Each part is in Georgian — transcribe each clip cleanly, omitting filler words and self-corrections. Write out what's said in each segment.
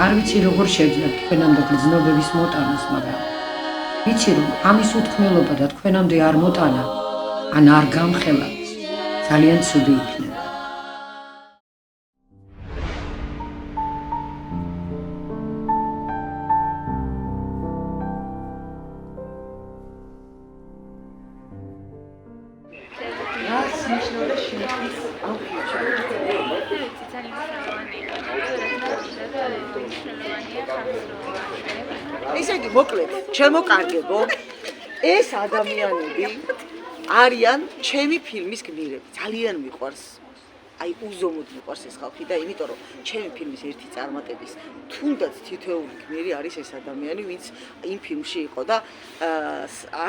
არ ვიცი როგორ შევძლებ თქვენამდე გრძნობების მოტანას, მაგრამ ვიცი რომ ამის უთქმელობა და თქვენამდე არ მოტანა, ან არ გამხელა, ძალიან ცუდი იქნება. ესე იგი, მოკლედ, ჩემო კარგებო, ეს ადამიანები არიან ჩემი ფილმის გმირები. ძალიან მიყვარს, აი უზომოდ მიყვარს ეს ხალხი და იმიტომ რომ ჩემი ფილმის ერთი წარმატების თუნდაც თითოეული გმირი არის ეს ადამიანი, ვინც იმ ფილმში იყო და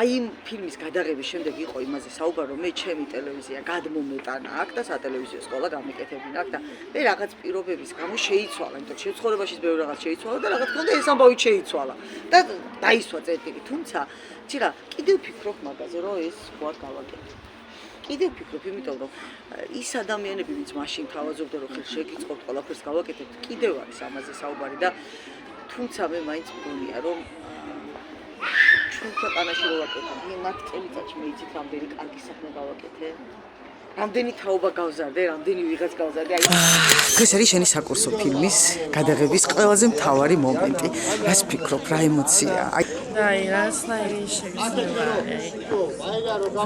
აი იმ ფილმის გადაღების შემდეგ იყო იმაზე საუბარი, რომ მე ჩემი ტელევიზია გადმომეტანა აქ და სატელევიზიო სკოლა გამეკეთებინა აქ და მე რაღაც პირობების გამო შეიცვალა, იმიტომ რომ ცხოვრებაში ბევრი რაღაც შეიცვალა და რაღაც კონდა ეს ამბავი შეიცვალა და დაისვა წერტილი, თუმცა ცირა კიდევ ვფიქრობ მაგაზე, რომ ეს ვარ გავაკეთე. კიდევ ვფიქრობ, იმიტომ რომ ის ადამიანები, ვინც მაშინ თავაზობდა, რომ ხელ შეგიწყობთ, ყველაფერს გავაკეთებთ, კიდევ არის ამაზე საუბარი და თუმცა მე მაინც მგონია, რომ ჩვენ ქვეყანაში რო ვაკეთებ, მათ წელიწადში მე იცით რამდენი კარგი საქმე გავაკეთე. რამდენი თაობა გავზარდე, რამდენი ვიღაც გავზარდე. ეს არის შენი საკურსო ფილმის გადაღების ყველაზე მთავარი მომენტი. რას ფიქრობ, რა ემოცია? აი, რაღაცნაირი შეგრძნება.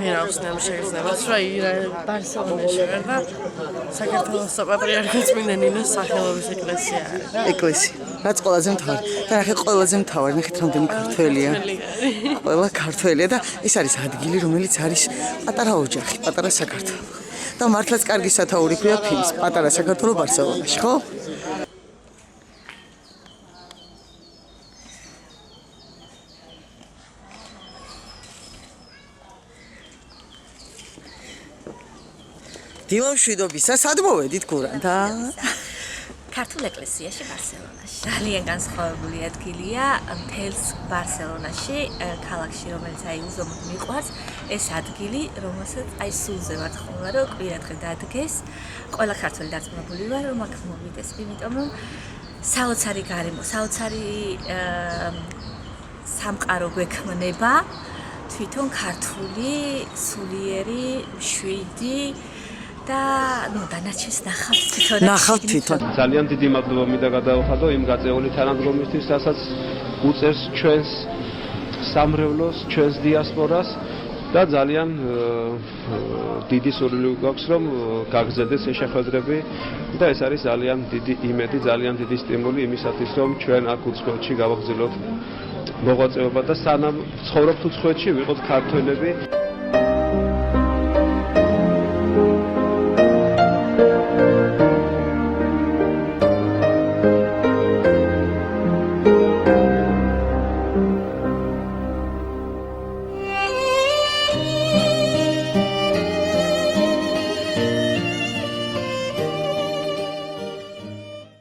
ვერაუხსნამ შეგრძნება, რომ ბარსელონაში ვარ და საქართველოს საპატრიარქოს წმინდა ნინოს სახელობის ეკლესია არის და ეკლესია. რაც ყველაზე მთავარი. და ნახე ყველაზე მთავარი, ნახეთ რამდენი ქართველია. ყველა ქართველია და ეს არის ადგილი, რომელიც არის პატარა ოჯახი, პატარა საქართველო. და მართლაც კარგი სათაური ქვია ფილმს, პატარა საქართველო ბარსელონაში, ხო? დილამშვიდობისა, სად მოვედით გურანთა? ქართულ ეკლესიაში ბარსელონაში. ძალიან განსხვავებული ადგილია მთელს ბარსელონაში, ქალაქში, რომელიც აი უზომოდ მიყვარს, ეს ადგილი, რომელსაც აი სულზე ვართხმოლა, რომ კვირადღე დადგეს. ყველა ქართველი დარწმუნებული ვარ, რომ აქ მოვიდეს, იმიტომ რომ საოცარი გარემო, საოცარი სამყარო გვექმნება, თვითონ ქართული, სულიერი, შვიდი და ნუ დანარჩენს ნახავთ თვითონ. ძალიან დიდი მადლობა მინდა გადავხადო იმ გაწეული თანადგომისთვის, რასაც უწევს ჩვენს სამრევლოს, ჩვენს დიასპორას და ძალიან დიდი სურვილი გვაქვს, რომ გაგზავნდეს ეს შეხვედრები და ეს არის ძალიან დიდი იმედი, ძალიან დიდი სტიმული იმისათვის, რომ ჩვენ აქ უცხოეთში გავაგრძელოთ მოღვაწეობა და სანამ ცხოვრობთ უცხოეთში, ვიყოთ ქართველები.